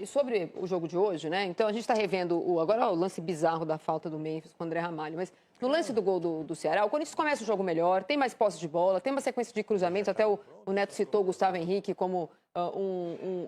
Sobre o jogo de hoje, né? Então a gente está revendo agora o lance bizarro da falta do Memphis com o André Ramalho, mas no lance do gol do Ceará, o Corinthians começa o jogo melhor, tem mais posse de bola, tem uma sequência de cruzamentos, até o Neto citou o Gustavo Henrique como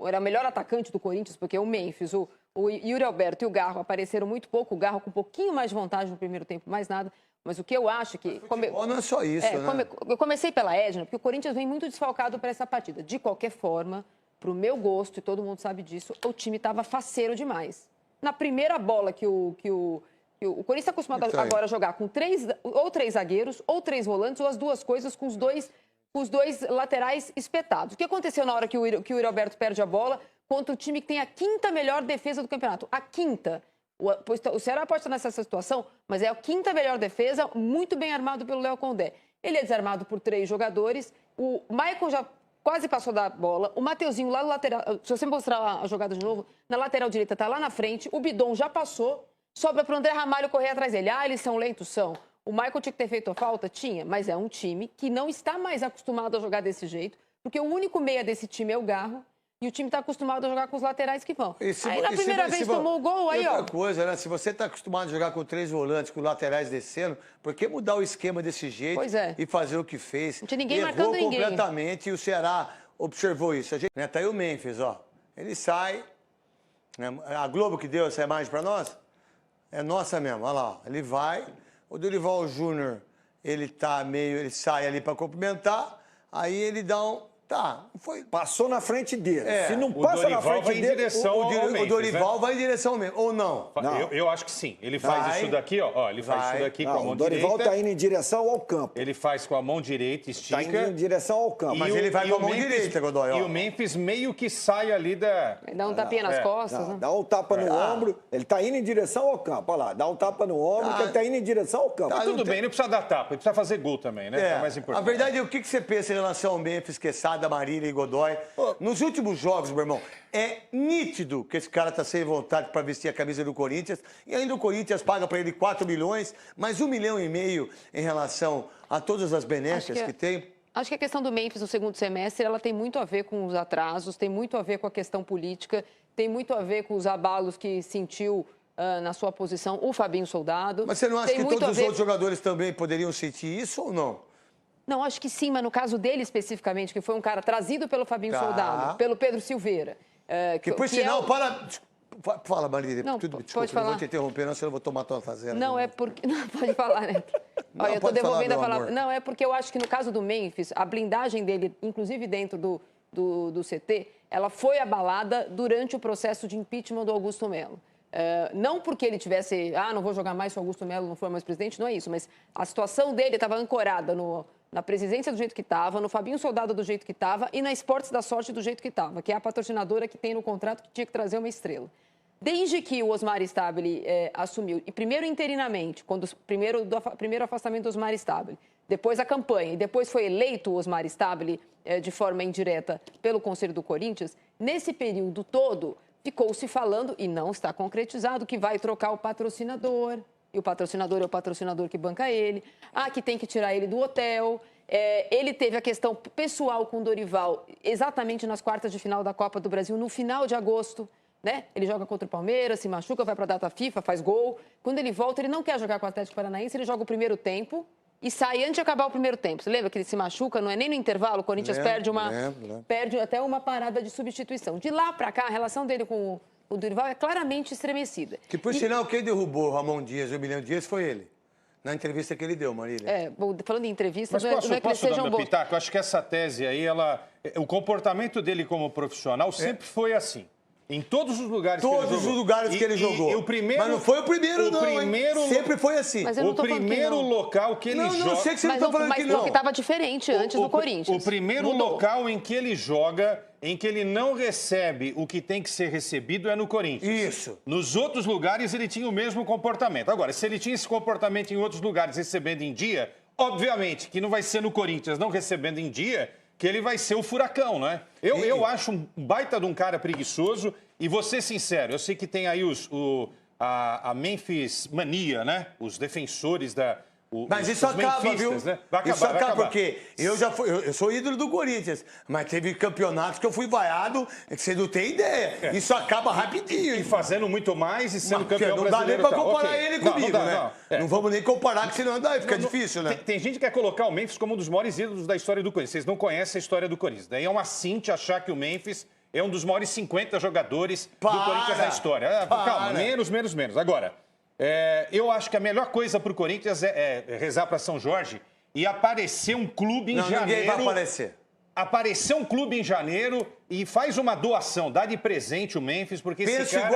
era o melhor atacante do Corinthians, porque o Memphis, o Yuri Alberto e o Garro apareceram muito pouco, o Garro com um pouquinho mais de vantagem no primeiro tempo, mais nada. Mas o que eu acho que... Futebol não é só isso, né? Eu comecei pela Edna, porque o Corinthians vem muito desfalcado para essa partida. De qualquer forma, para o meu gosto, e todo mundo sabe disso, o time estava faceiro demais. Na primeira bola que o Corinthians está acostumado agora a jogar com três zagueiros, ou 3 volantes, ou as duas coisas com os dois laterais espetados. O que aconteceu na hora que o Yuri Alberto perde a bola contra o time que tem a 5ª melhor defesa do campeonato? A 5ª. O Ceará pode estar nessa situação, mas é a 5ª melhor defesa, muito bem armado pelo Léo Condé. Ele é desarmado por 3 jogadores, o Maicon já quase passou da bola, o Mateuzinho lá no lateral, se você mostrar a jogada de novo, na lateral direita está lá na frente, o Bidon já passou, sobra para o André Ramalho correr atrás dele. Ah, eles são lentos? São. O Maicon tinha que ter feito a falta? Tinha, mas é um time que não está mais acostumado a jogar desse jeito, porque o único meia desse time é o Garro, e o time está acostumado a jogar com os laterais que vão. Aí na primeira vez tomou o gol, aí ó... Outra coisa, né? Se você está acostumado a jogar com 3 volantes, com laterais descendo, por que mudar o esquema desse jeito e fazer o que fez? Não tinha ninguém marcando ninguém. Completamente, e o Ceará observou isso. Tá aí o Memphis, ó. Ele sai... A Globo que deu essa imagem para nós, é nossa mesmo, olha lá. Ele vai, o Dorival Júnior, ele sai ali para cumprimentar, aí ele dá um... Passou na frente dele. Se não passa na frente dele, o Dorival vai em direção ao Memphis, ou não? Eu acho que sim. Ele faz isso daqui, ó. Ele faz isso daqui com a mão direita. O Dorival está indo em direção ao campo. Ele faz com a mão direita, estica. Está indo em direção ao campo. Mas ele vai com a mão direita, Godoy. E o Memphis meio que sai ali da... Dá um tapinha nas costas. Né? Dá um tapa no ombro. Ele está indo em direção ao campo. Olha lá, dá um tapa no ombro, que ele está indo em direção ao campo. Tudo bem, não precisa dar tapa. Ele precisa fazer gol também, né? É mais importante. A verdade é, o que você pensa em relação ao Memphis, Quesada, Marília e Godoy? Nos últimos jogos, meu irmão, é nítido que esse cara tá sem vontade para vestir a camisa do Corinthians, e ainda o Corinthians paga para ele 4 milhões, mais 1,5 milhão em relação a todas as benesses que tem. Acho que a questão do Memphis no segundo semestre, ela tem muito a ver com os atrasos, tem muito a ver com a questão política, tem muito a ver com os abalos que sentiu na sua posição o Fabinho Soldado. Mas você não acha que todos os outros jogadores também poderiam sentir isso ou não? Não, acho que sim, mas no caso dele especificamente, que foi um cara trazido pelo Fabinho Soldado, pelo Pedro Silveira. Que por sinal, Fala, Marília. Não, desculpa, pode falar. Não vou te interromper, não, senão eu vou tomar tua fazenda. Não, é porque... Não, pode falar, né? Olha, eu estou devolvendo a palavra. Não, é porque eu acho que no caso do Memphis, a blindagem dele, inclusive dentro do CT, ela foi abalada durante o processo de impeachment do Augusto Melo. Não porque ele tivesse... não vou jogar mais se o Augusto Melo não for mais presidente, não é isso. Mas a situação dele estava ancorada na presidência do jeito que estava, no Fabinho Soldado do jeito que estava e na Esportes da Sorte do jeito que estava, que é a patrocinadora que tem no contrato que tinha que trazer uma estrela. Desde que o Osmar Stabile assumiu, e primeiro interinamente, primeiro afastamento do Osmar Stabile, depois a campanha, e depois foi eleito o Osmar Stabile de forma indireta pelo Conselho do Corinthians, nesse período todo ficou-se falando, e não está concretizado, que vai trocar o patrocinador. E o patrocinador é o patrocinador que banca ele. Que tem que tirar ele do hotel. Ele teve a questão pessoal com o Dorival exatamente nas quartas de final da Copa do Brasil, no final de agosto. Né? Ele joga contra o Palmeiras, se machuca, vai para a data FIFA, faz gol. Quando ele volta, ele não quer jogar com o Atlético Paranaense, ele joga o primeiro tempo e sai antes de acabar o primeiro tempo. Você lembra que ele se machuca, não é nem no intervalo, o Corinthians perde até uma parada de substituição. De lá para cá, a relação dele com o Dorival é claramente estremecida. Que, por sinal, quem derrubou o Ramon Dias e o Emiliano Dias foi ele. Na entrevista que ele deu, Marília. Falando em entrevista, mas não é que ele seja um bom... Pitaco, eu acho que essa tese aí, o comportamento dele como profissional sempre foi assim. Em todos os lugares que ele jogou. Todos os lugares que ele jogou. Mas não foi o primeiro, não. Sempre foi assim. Mas eu não o primeiro local que ele joga... Não, sei que você não está falando que não. Mas o que estava diferente antes do Corinthians. O primeiro local em que ele joga, em que ele não recebe o que tem que ser recebido é no Corinthians. Isso. Nos outros lugares ele tinha o mesmo comportamento. Agora, se ele tinha esse comportamento em outros lugares recebendo em dia, obviamente que não vai ser no Corinthians não recebendo em dia que ele vai ser o furacão, né? Eu acho um baita de um cara preguiçoso e vou ser sincero, eu sei que tem aí a Memphis mania, né? Os defensores Mas isso acaba, viu? Né? Vai acabar, isso acaba, vai acabar. porque eu sou ídolo do Corinthians, mas teve campeonatos que eu fui vaiado, que você não tem ideia. Isso acaba rapidinho. E fazendo muito mais e sendo campeão brasileiro. Não dá nem pra comparar ele comigo, não dá, né? Não vamos nem comparar, que senão fica difícil, né? Tem gente que quer colocar o Memphis como um dos maiores ídolos da história do Corinthians. Vocês não conhecem a história do Corinthians. Daí é uma cinte achar que o Memphis é um dos maiores 50 jogadores do Corinthians da história. Calma, menos. Agora, eu acho que a melhor coisa pro Corinthians é rezar para São Jorge e aparecer um clube em janeiro. Ninguém vai aparecer. Aparecer um clube em janeiro e faz uma doação, dá de presente o Memphis, porque esse cara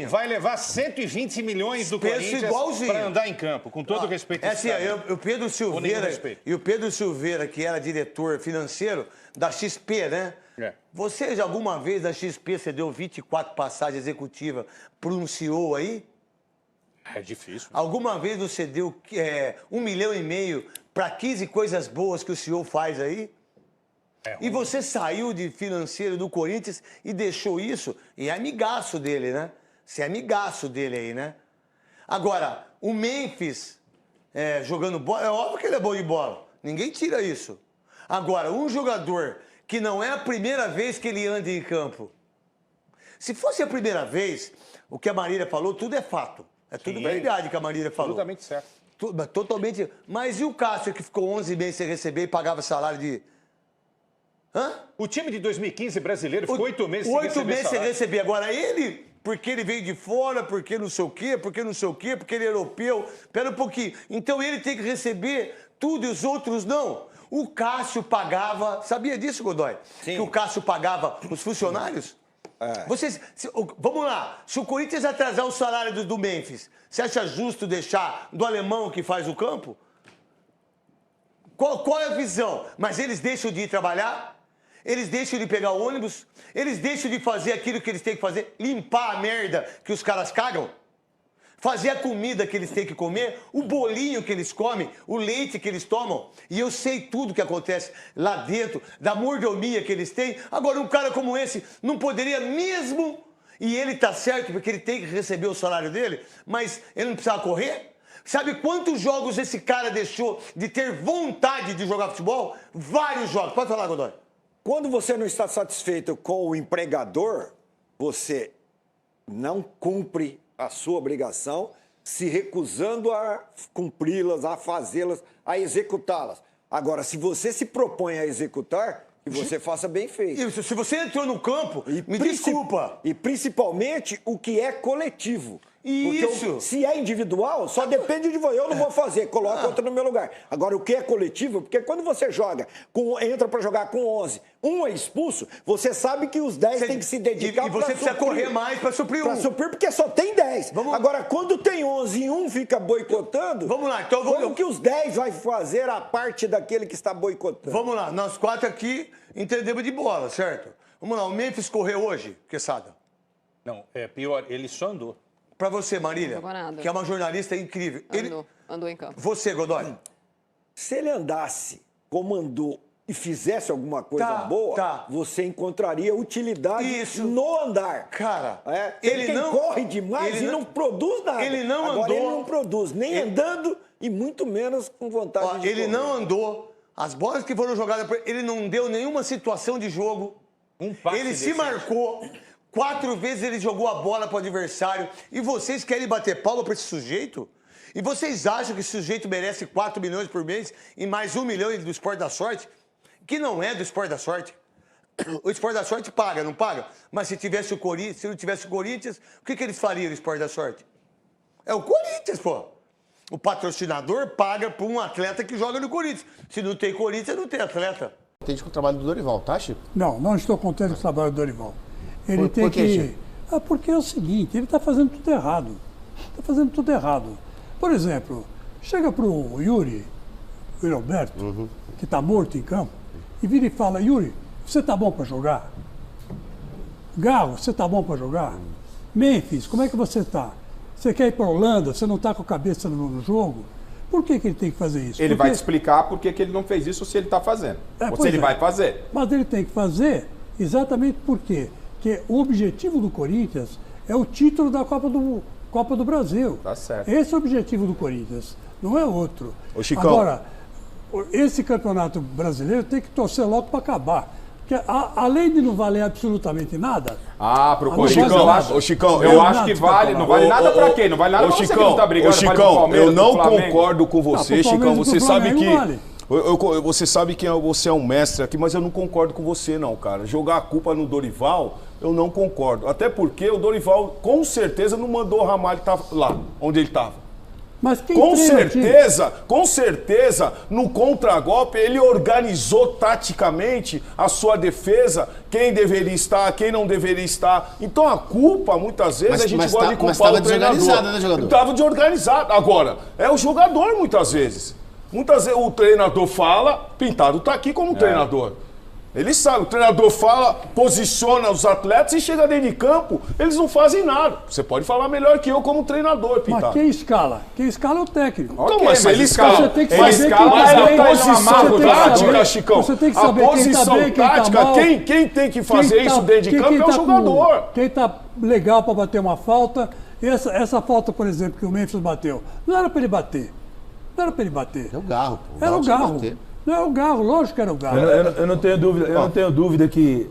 vai levar 120 milhões do Corinthians para andar em campo, com todo o respeito. É assim, o Pedro Silveira, que era diretor financeiro da XP, né? Você já alguma vez da XP você deu 24 passagens executivas para um CEO aí? É difícil. Alguma vez você deu 1,5 milhão para 15 coisas boas que o CEO faz aí? E você saiu de financeiro do Corinthians e deixou isso, e é amigaço dele, né? Você é amigaço dele aí, né? Agora, o Memphis jogando bola, é óbvio que ele é bom de bola, ninguém tira isso. Agora, um jogador que não é a primeira vez que ele anda em campo, se fosse a primeira vez, o que a Marília falou, tudo é fato. É tudo verdade que a Marília falou. Absolutamente certo. Totalmente. Mas e o Cássio, que ficou 11 meses sem receber e pagava salário de... O time de 2015 brasileiro ficou 8 meses sem receber 8 meses salário. sem receber. Agora ele, porque ele veio de fora, porque não sei o quê, porque ele é europeu. Espera um pouquinho. Então ele tem que receber tudo e os outros não. O Cássio pagava... Sabia disso, Godoy? Sim. Que o Cássio pagava os funcionários? Vamos lá. Se o Corinthians atrasar o salário do Memphis, você acha justo deixar do alemão que faz o campo? Qual é a visão? Mas eles deixam de ir trabalhar? Eles deixam de pegar ônibus? Eles deixam de fazer aquilo que eles têm que fazer? Limpar a merda que os caras cagam? Fazer a comida que eles têm que comer? O bolinho que eles comem? O leite que eles tomam? E eu sei tudo que acontece lá dentro, da mordomia que eles têm. Agora, um cara como esse não poderia mesmo... E ele tá certo, porque ele tem que receber o salário dele, mas ele não precisava correr? Sabe quantos jogos esse cara deixou de ter vontade de jogar futebol? Vários jogos. Pode falar, Godoy. Quando você não está satisfeito com o empregador, você não cumpre a sua obrigação, se recusando a cumpri-las, a fazê-las, a executá-las. Agora, se você se propõe a executar, que você faça bem feito. Isso, se você entrou no campo, me desculpa. E principalmente o que é coletivo. Isso. Se é individual, só depende de você. Eu não vou fazer, coloca outro no meu lugar. Agora, o que é coletivo, porque quando você entra para jogar com 11, um é expulso, você sabe que os 10 têm que se dedicar para suprir. E você precisa correr mais para suprir um. Para suprir, porque só tem 10. Agora, quando tem 11 e um fica boicotando, vamos lá, então como que os 10 vai fazer a parte daquele que está boicotando? Vamos lá, nós 4 aqui entendemos de bola, certo? Vamos lá, o Memphis correu hoje, Quesada? Não, é pior, ele só andou. Pra você, Marília, que é uma jornalista incrível. Andou em campo. Você, Godoy. Se ele andasse como andou e fizesse alguma coisa boa, você encontraria utilidade no andar. Cara, ele não corre demais e não produz nada. Ele não Agora, andou. ele não produz, nem andando e muito menos com vontade de ele correr. não andou. As bolas que foram jogadas por ele não deu nenhuma situação de jogo. Ele se marcou. 4 vezes ele jogou a bola para o adversário. E vocês querem bater palma para esse sujeito? E vocês acham que esse sujeito merece 4 milhões por mês e mais 1 milhão do Esporte da Sorte? Que não é do Esporte da Sorte. O Esporte da Sorte paga, não paga? Mas se tivesse o Corinthians, se não tivesse o Corinthians, o que eles fariam no Esporte da Sorte? É o Corinthians, pô. O patrocinador paga por um atleta que joga no Corinthians. Se não tem Corinthians, não tem atleta. Contente com o trabalho do Dorival, tá, Chico? Não estou contente com o trabalho do Dorival. Ele tem por quê, que... Chico? Porque é o seguinte, ele está fazendo tudo errado. Está fazendo tudo errado. Por exemplo, chega para o Yuri, o Roberto, que está morto em campo, e vira e fala, Yuri, você está bom para jogar? Garro, você está bom para jogar? Memphis, como é que você está? Você quer ir para a Holanda, você não está com a cabeça no jogo? Por que ele tem que fazer isso? Ele vai te explicar por que ele não fez isso, se ele está fazendo. Ou se ele vai fazer. Mas ele tem que fazer exatamente por quê? Porque o objetivo do Corinthians é o título da Copa Copa do Brasil. Tá certo. Esse é o objetivo do Corinthians, não é outro. Ô, Chicão. Agora, esse campeonato brasileiro tem que torcer logo para acabar. Porque além de não valer absolutamente nada... Pro Ô, Corinthians, Chicão, eu acho, ô, Chicão, eu acho que vale. Não vale nada pra quem? Não vale nada pra você que não tá brigando. Ô, vale pro Chicão, Palmeiras, eu não pro Flamengo. concordo com você, pro Palmeiras Chicão. e pro Você sabe Flamengo que... vale. Você sabe que você é um mestre aqui, mas eu não concordo com você, não, cara. Jogar a culpa no Dorival, eu não concordo. Até porque o Dorival, com certeza, não mandou o Ramalho estar lá, onde ele estava. Mas quem Com certeza, no contragolpe, ele organizou taticamente a sua defesa, quem deveria estar, quem não deveria estar. Então a culpa, muitas vezes, a gente gosta de culpar o treinador. Né, jogador? Estava desorganizado. Agora, é o jogador, muitas vezes. Muitas vezes o treinador fala, Pintado está aqui como treinador. Ele sabe, o treinador fala, posiciona os atletas e chega dentro de campo, eles não fazem nada. Você pode falar melhor que eu como treinador, Pintado. Mas quem escala? Quem escala é o técnico. Então, mas ele escala. Você tem que Ele saber escala, quem mas tá a bem, posição tática, Chicão. Você tem que A saber quem tá posição bem, quem tá tática, mal. quem tem que fazer isso dentro de campo é o jogador. Quem tá legal para bater uma falta. Essa falta, por exemplo, que o Memphis bateu, não era para ele bater. Não era para ele bater. É o Garro, pô. Era o Garro. Não era o Garro, lógico que era o Garro. Eu não tenho dúvida, eu não tenho dúvida que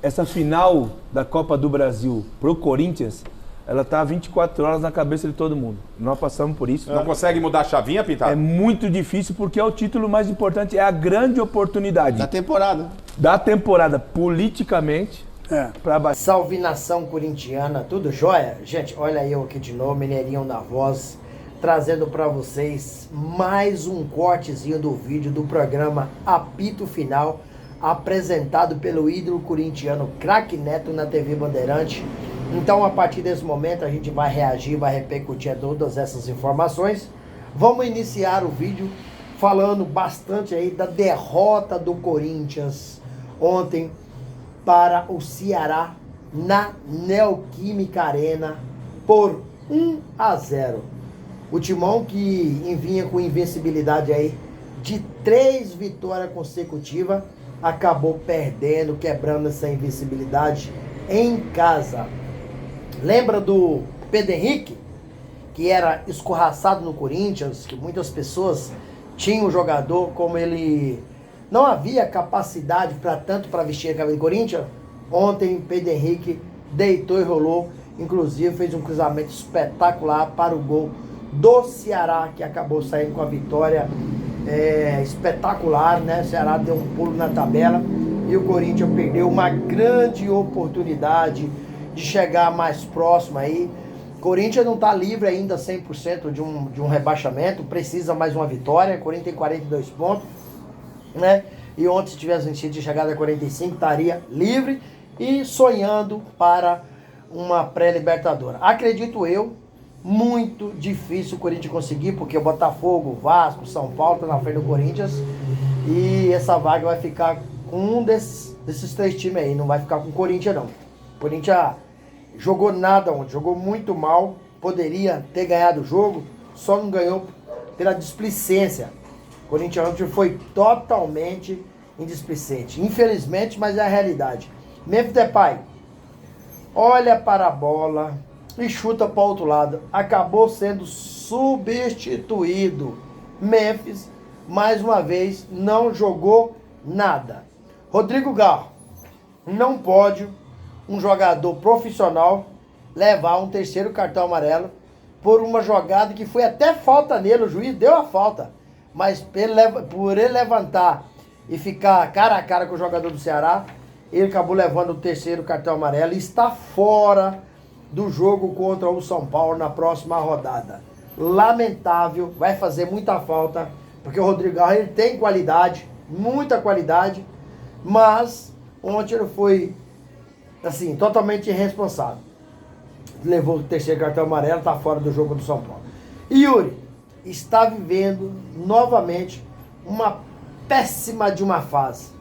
essa final da Copa do Brasil pro Corinthians, ela tá 24 horas na cabeça de todo mundo. Nós passamos por isso. Não consegue mudar a chavinha, Pintado? É muito difícil porque é o título mais importante, é a grande oportunidade Da temporada. politicamente para baixar. Salve nação corintiana, tudo jóia? Gente, olha eu aqui de novo, Mineirinho na voz, trazendo para vocês mais um cortezinho do vídeo do programa Apito Final, apresentado pelo ídolo corintiano Craque Neto na TV Bandeirante. Então, a partir desse momento, a gente vai reagir, vai repercutir todas essas informações. Vamos iniciar o vídeo falando bastante aí da derrota do Corinthians ontem para o Ceará na Neoquímica Arena por 1-0. O Timão que vinha com invencibilidade aí de 3 vitórias consecutivas, acabou perdendo, quebrando essa invencibilidade em casa. Lembra do Pedro Henrique, que era escorraçado no Corinthians, que muitas pessoas tinham o jogador, como ele não havia capacidade para vestir a camisa do Corinthians? Ontem Pedro Henrique deitou e rolou, inclusive fez um cruzamento espetacular para o gol do Ceará, que acabou saindo com a vitória espetacular, né? O Ceará deu um pulo na tabela e o Corinthians perdeu uma grande oportunidade de chegar mais próximo aí. O Corinthians não está livre ainda 100% de um rebaixamento, precisa mais uma vitória. O Corinthians tem 42 pontos, né? E ontem, se tivesse vencido de chegada a 45, estaria livre e sonhando para uma pré-libertadora. Acredito eu, muito difícil o Corinthians conseguir, porque o Botafogo, Vasco, São Paulo estão na frente do Corinthians e essa vaga vai ficar com um desses 3 times aí, não vai ficar com o Corinthians não. O Corinthians jogou nada ontem, jogou muito mal, poderia ter ganhado o jogo, só não ganhou pela displicência. O Corinthians ontem foi totalmente indisplicente, infelizmente, mas é a realidade. Memphis Depay olha para a bola e chuta para o outro lado. Acabou sendo substituído. Memphis, mais uma vez, não jogou nada. Rodrigo Garro, não pode um jogador profissional levar um 3º cartão amarelo por uma jogada que foi até falta nele. O juiz deu a falta, mas por ele levantar e ficar cara a cara com o jogador do Ceará, ele acabou levando o 3º cartão amarelo e está fora do jogo contra o São Paulo na próxima rodada. Lamentável, vai fazer muita falta, porque o Rodrigo Garro, ele tem qualidade, muita qualidade, mas ontem ele foi, assim, totalmente irresponsável. Levou o 3º cartão amarelo, está fora do jogo do São Paulo. E Yuri está vivendo novamente uma péssima de uma fase,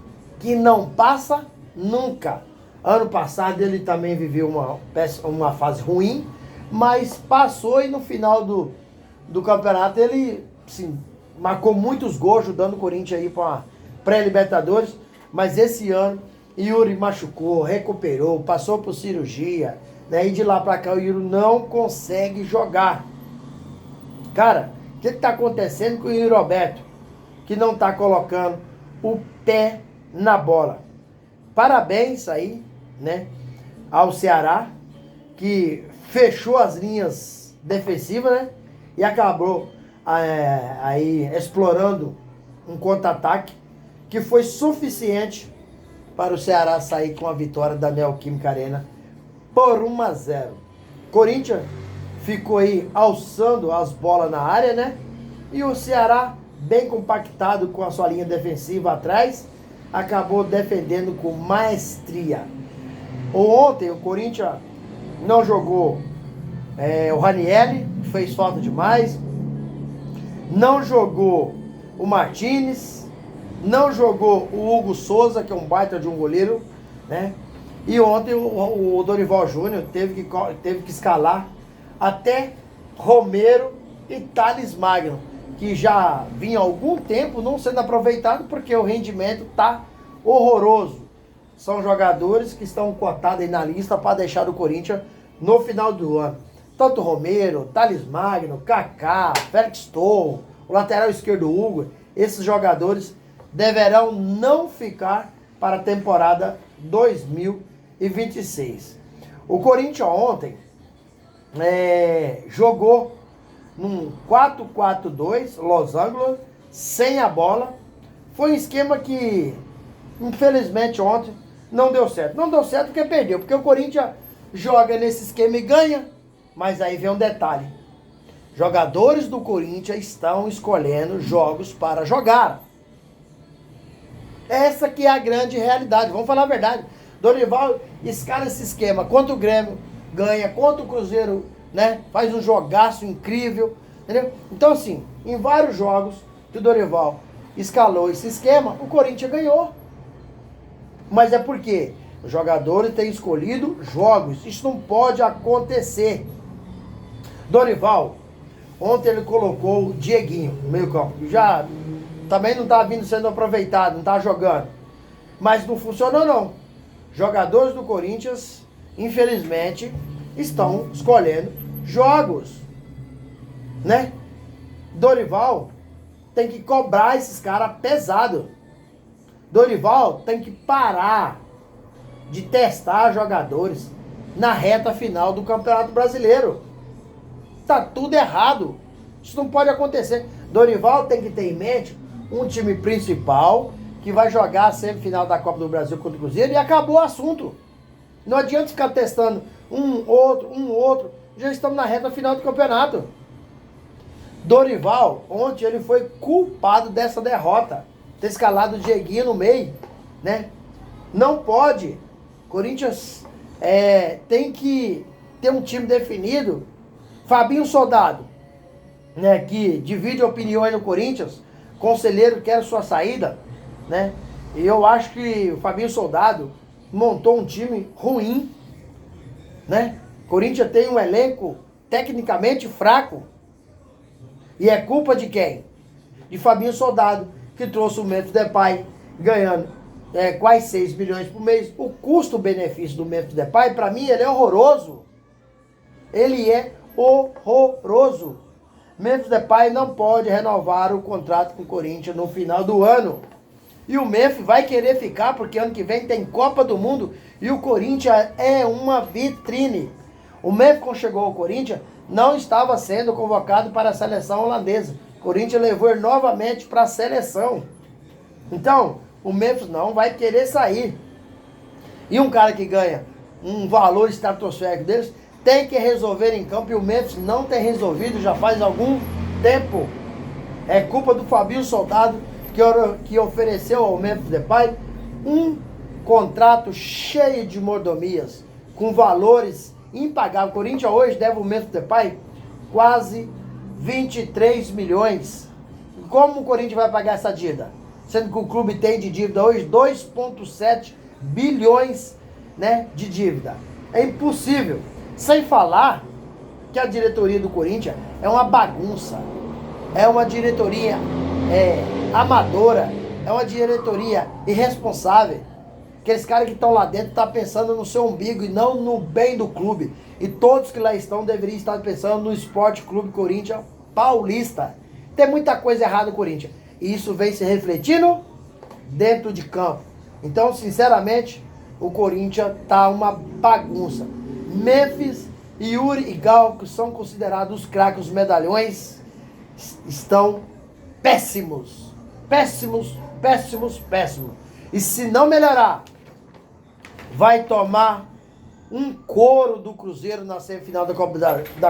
que não passa nunca. Ano passado ele também viveu uma fase ruim, mas passou e no final do campeonato ele assim, marcou muitos gols, ajudando o Corinthians aí para pré-libertadores. Mas esse ano Yuri machucou, recuperou, passou por cirurgia, né? E de lá pra cá o Yuri não consegue jogar. Cara, o que tá acontecendo com o Yuri Alberto? Que não tá colocando o pé na bola. Parabéns aí, né? Ao Ceará, que fechou as linhas defensivas, né? E acabou aí explorando um contra-ataque que foi suficiente para o Ceará sair com a vitória da Neoquímica Arena por 1-0. Corinthians ficou aí alçando as bolas na área, né? E o Ceará, bem compactado com a sua linha defensiva atrás, acabou defendendo com maestria. Ontem o Corinthians não jogou o Ranieri, fez falta demais. Não jogou o Martínez. Não jogou o Hugo Souza, que é um baita de um goleiro, né? E ontem o Dorival Júnior teve que escalar até Romero e Thales Magno, que já vinha há algum tempo não sendo aproveitado porque o rendimento tá horroroso. São jogadores que estão cotados aí na lista para deixar o Corinthians no final do ano. Tanto Romero, Thales Magno, Kaká, Félix Torro, o lateral esquerdo Hugo, esses jogadores deverão não ficar para a temporada 2026. O Corinthians ontem jogou num 4-4-2, Los Angeles, sem a bola. Foi um esquema que, infelizmente, ontem não deu certo. Não deu certo porque perdeu, porque o Corinthians joga nesse esquema e ganha. Mas aí vem um detalhe. Jogadores do Corinthians estão escolhendo jogos para jogar. Essa que é a grande realidade. Vamos falar a verdade. Dorival escala esse esquema. Contra o Grêmio, ganha. Contra o Cruzeiro, né? Faz um jogaço incrível. Entendeu? Então, assim, em vários jogos que o Dorival escalou esse esquema, o Corinthians ganhou. Mas é porque os jogadores têm escolhido jogos. Isso não pode acontecer. Dorival, ontem ele colocou o Dieguinho no meio campo. Já também não está vindo sendo aproveitado, não está jogando. Mas não funcionou não. Jogadores do Corinthians, infelizmente, estão escolhendo jogos, né? Dorival tem que cobrar esses caras pesado. Dorival tem que parar de testar jogadores na reta final do Campeonato Brasileiro. Tá tudo errado. Isso não pode acontecer. Dorival tem que ter em mente um time principal que vai jogar a semifinal da Copa do Brasil contra o Cruzeiro e acabou o assunto. Não adianta ficar testando um outro. Já estamos na reta final do campeonato. Dorival, ontem ele foi culpado dessa derrota. Ter escalado o Dieguinho no meio, né? Não pode. Corinthians tem que ter um time definido. Fabinho Soldado, né, que divide opiniões no Corinthians, conselheiro quer sua saída, né? E eu acho que o Fabinho Soldado montou um time ruim, né? Corinthians tem um elenco tecnicamente fraco. E é culpa de quem? De Fabinho Soldado, que trouxe o Memphis Depay ganhando quase 6 milhões por mês. O custo-benefício do Memphis Depay, para mim, ele é horroroso. Ele é horroroso. Memphis Depay não pode renovar o contrato com o Corinthians no final do ano. E o Memphis vai querer ficar porque ano que vem tem Copa do Mundo e o Corinthians é uma vitrine. O Memphis, quando chegou ao Corinthians, não estava sendo convocado para a seleção holandesa. O Corinthians levou ele novamente para a seleção. Então, o Memphis não vai querer sair. E um cara que ganha um valor estratosférico deles tem que resolver em campo, e o Memphis não tem resolvido já faz algum tempo. É culpa do Fabinho Soldado, que ofereceu ao Memphis Depay um contrato cheio de mordomias, com valores impagáveis. O Corinthians hoje deve ao Memphis Depay quase 23 milhões. Como o Corinthians vai pagar essa dívida? Sendo que o clube tem de dívida hoje 2,7 bilhões, né, de dívida. É impossível. Sem falar que a diretoria do Corinthians é uma bagunça. É uma diretoria amadora. É uma diretoria irresponsável. Aqueles caras que estão lá dentro estão pensando no seu umbigo e não no bem do clube. E todos que lá estão deveriam estar pensando no Esporte Clube Corinthians Paulista. Tem muita coisa errada no Corinthians. E isso vem se refletindo dentro de campo. Então, sinceramente, o Corinthians tá uma bagunça. Memphis, Yuri e Gal, que são considerados os craques, os medalhões, estão péssimos. Péssimos, péssimos, péssimos. E se não melhorar, vai tomar um couro do Cruzeiro na semifinal da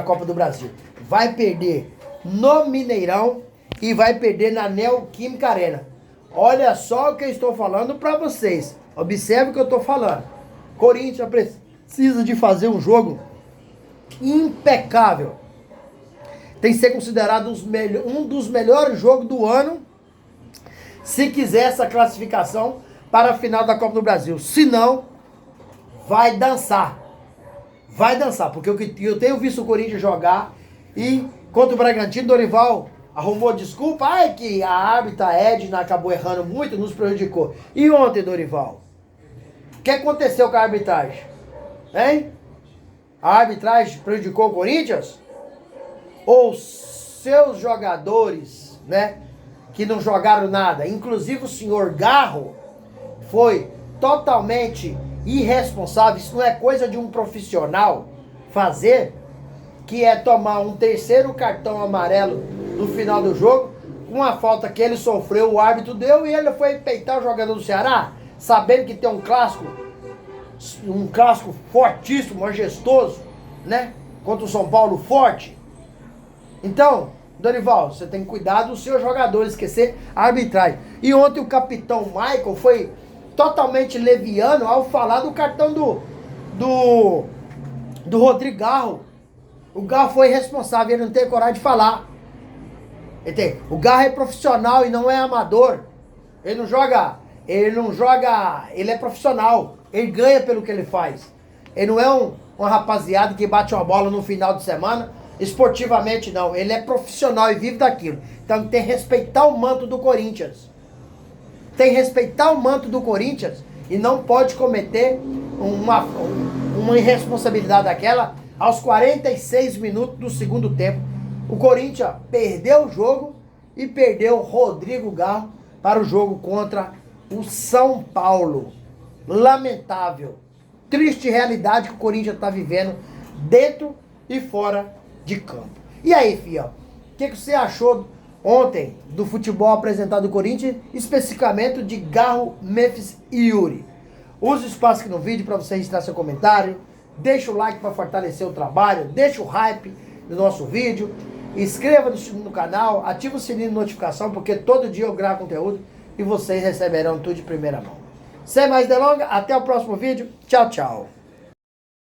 Copa do Brasil. Vai perder no Mineirão e vai perder na Neoquímica Arena. Olha só o que eu estou falando para vocês. Observe o que eu estou falando. Corinthians precisa de fazer um jogo impecável. Tem que ser considerado um dos melhores jogos do ano, se quiser essa classificação para a final da Copa do Brasil. Se não, vai dançar. Vai dançar, porque eu tenho visto o Corinthians jogar e contra o Bragantino, Dorival arrumou desculpa. Ai, que a árbitra Edna acabou errando muito, nos prejudicou. E ontem, Dorival? O que aconteceu com a arbitragem? Hein? A arbitragem prejudicou o Corinthians? Ou seus jogadores, né, que não jogaram nada, inclusive o senhor Garro, foi totalmente irresponsável. Isso não é coisa de um profissional fazer, que é tomar um terceiro cartão amarelo no final do jogo, uma falta que ele sofreu, o árbitro deu, e ele foi peitar o jogador do Ceará, sabendo que tem um clássico fortíssimo, majestoso, né, contra o São Paulo forte. Então, Dorival, você tem que cuidar dos seus jogadores, esquecer a arbitragem. E ontem o capitão Michael foi totalmente leviano ao falar do cartão do Rodrigo Garro. O Garro foi responsável, ele não tem coragem de falar. O Garro é profissional e não é amador. Ele não joga, ele é profissional. Ele ganha pelo que ele faz. Ele não é uma rapaziada que bate uma bola no final de semana. Esportivamente não, ele é profissional e vive daquilo. Então tem que respeitar o manto do Corinthians. Tem que respeitar o manto do Corinthians e não pode cometer uma irresponsabilidade daquela aos 46 minutos do segundo tempo. O Corinthians perdeu o jogo e perdeu o Rodrigo Garro para o jogo contra o São Paulo. Lamentável, triste realidade que o Corinthians está vivendo dentro e fora de campo. E aí, filho, o que você achou ontem do futebol apresentado do Corinthians, especificamente de Garro, Memphis e Yuri? Use o espaço aqui no vídeo para você registrar seu comentário, deixa o like para fortalecer o trabalho, deixa o hype do nosso vídeo, inscreva-se no canal, ativa o sininho de notificação, porque todo dia eu gravo conteúdo e vocês receberão tudo de primeira mão. Sem mais delongas, até o próximo vídeo. Tchau, tchau.